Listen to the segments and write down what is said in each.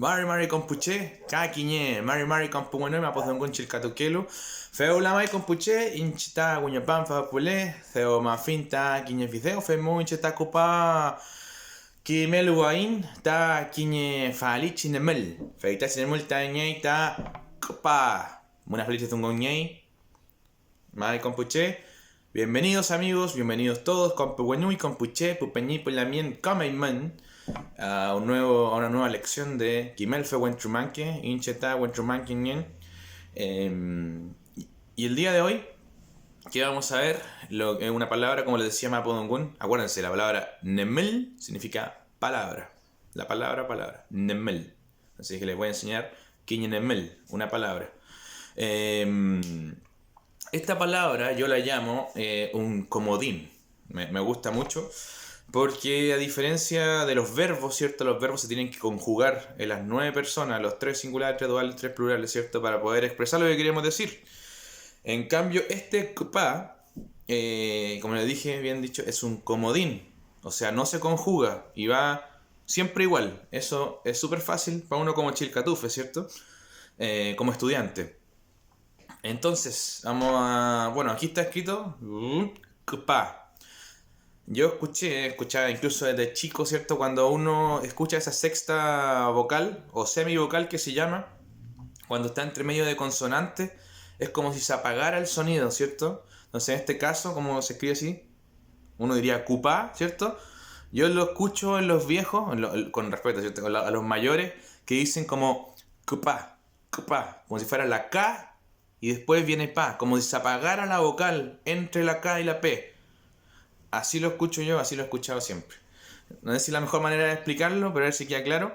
Mari compuche, kakinye, mari compungono, ma posso un circatukelu. Feo la mai compuche, inchita guñapan fa pule, feo ma finta, kinye video, femo inchita kupa. Ki meluain, ta kinye fali chinemel. Feita chinemel ta nyei ta kupa. Buenas felices un goñei. Mari compuche. Bienvenidos amigos, bienvenidos todos, compuenui, compuche, pupeñi, pulamien, kameiman. A una nueva lección de Kimelfe Wentrumanque, Incheta Wentrumanque Nien. Y el día de hoy, que vamos a ver una palabra, como les decía Mapodongun. Acuérdense, la palabra Nemel significa palabra. La palabra, Nemel. Así que les voy a enseñar Kiñe Nemel, una palabra. Esta palabra yo la llamo un comodín. Me gusta mucho. Porque a diferencia de los verbos, ¿cierto? Los verbos se tienen que conjugar en las 9 personas, los 3 singulares, 3 duales, 3 plurales, ¿cierto? Para poder expresar lo que queremos decir. En cambio, este kpa, como les dije, bien dicho, es un comodín. O sea, no se conjuga y va siempre igual. Eso es súper fácil para uno como chilcatufe, ¿cierto? Como estudiante. Entonces, vamos a... Bueno, aquí está escrito kpa. Yo escuchaba incluso desde chico, ¿cierto? Cuando uno escucha esa sexta vocal o semivocal que se llama, cuando está entre medio de consonantes, es como si se apagara el sonido, ¿cierto? Entonces, en este caso, como se escribe así, uno diría cupá, ¿cierto? Yo lo escucho en los viejos, con respeto, ¿cierto? A los mayores, que dicen como cupá, como si fuera la K y después viene pa, como si se apagara la vocal entre la K y la P. Así lo escucho yo, así lo he escuchado siempre. No sé si es la mejor manera de explicarlo, pero a ver si queda claro.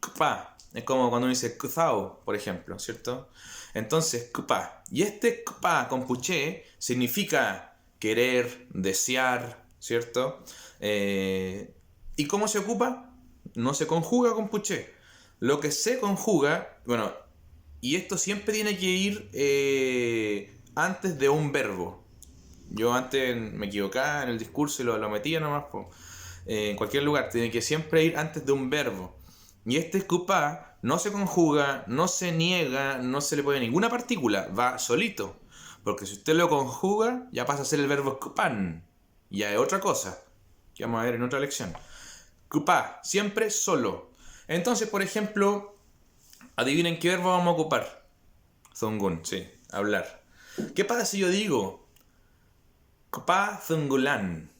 Kpa. Es como cuando uno dice kuzao, por ejemplo, ¿cierto? Entonces, kpa. Y este kpa con puché significa querer, desear, ¿cierto? ¿Y cómo se ocupa? No se conjuga con puché. Lo que se conjuga, bueno, y esto siempre tiene que ir antes de un verbo. Yo antes me equivocaba en el discurso y lo metía nomás. En cualquier lugar, tiene que siempre ir antes de un verbo. Y este escupá no se conjuga, no se niega, no se le pone ninguna partícula, va solito. Porque si usted lo conjuga, ya pasa a ser el verbo escupan. Ya es otra cosa, que vamos a ver en otra lección. Escupá, siempre solo. Entonces, por ejemplo, adivinen qué verbo vamos a ocupar. Zongun, sí, hablar. ¿Qué pasa si yo digo Kpa Zungulan?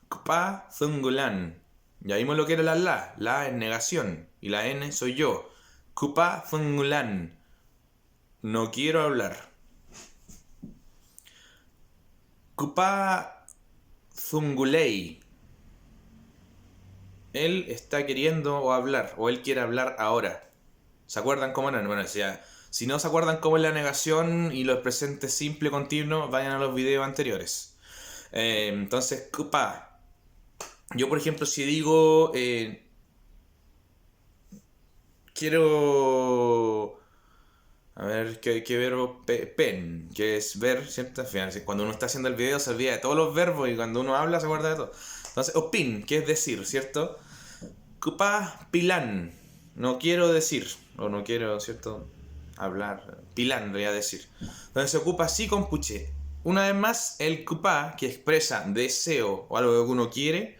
Kpa Zungulan. Ya vimos lo que era la la. La es negación. Y la N soy yo. Kpa Zungulan. No quiero hablar. Kpa Zungulei. Él está queriendo hablar. O él quiere hablar ahora. ¿Se acuerdan cómo eran? Bueno, si no se acuerdan cómo es la negación y los presentes simple continuo, vayan a los videos anteriores. Entonces, kpa. Yo, por ejemplo, si digo quiero... A ver, ¿qué verbo? Pen, que es ver, ¿cierto? Cuando uno está haciendo el video se olvida de todos los verbos y cuando uno habla se acuerda de todo. Entonces, opin, que es decir, ¿cierto? Kupa pilan, no quiero decir, o no quiero, ¿cierto? Hablar, pilan voy a decir. Entonces se ocupa así con puché. Una vez más, el kupa, que expresa deseo o algo que uno quiere,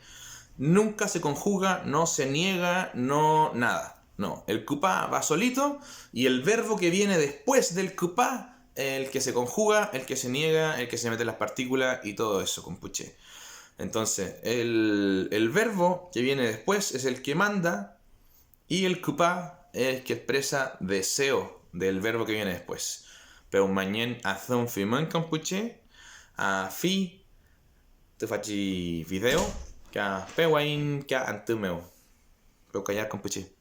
nunca se conjuga, no se niega, no nada. No, el kpa va solito y el verbo que viene después del kpa, el que se conjuga, el que se niega, el que se mete las partículas y todo eso con puché. Entonces, el verbo que viene después es el que manda y el kpa es el que expresa deseo del verbo que viene después. Pero mañana hace un film con puché, a fi, te faci video, que a pewain, que a antumeu. Pero callar con puché.